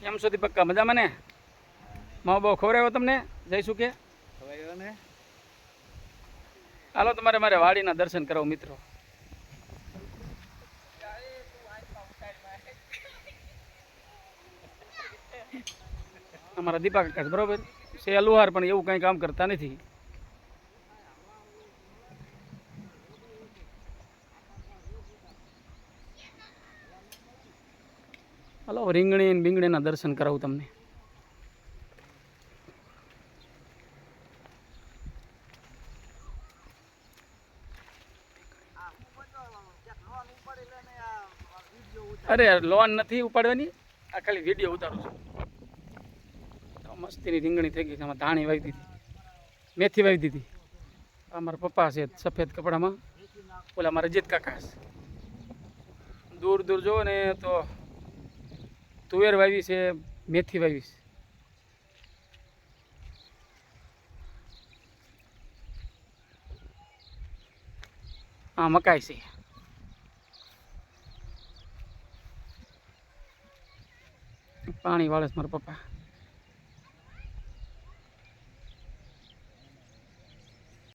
કેમ છો દીપક્કા મજામાં ને? માવો બહુ ખવડાવ્યો તમને જઈશું કે? ખવાયો ને. હાલો તમારે મારે વાડીના દર્શન કરાવો મિત્રો. અમારા દીપા કાકા બરોબર છે લુહાર પણ એવું કંઈ કામ કરતા નથી. હાલો રીંગણી ને બીંગણીના દર્શન કરાવું તમને. અરે લોન નથી ઉપાડવાની, આ ખાલી વિડીયો ઉતારું છું. તો મસ્તીની રીંગણી થઈ ગઈ છે. આમાં ધાણી વાવી દીધી, મેથી વાવી દીધી. આ મારા પપ્પા છે સફેદ કપડામાં, ઓલા મારા રજીત કાકા છે. દૂર દૂર જોવો ને તો તુવેર વાવી છે, મેથી વાવી છે. આ મકાઈ છે. પાણી વાળે છે મારા પપ્પા.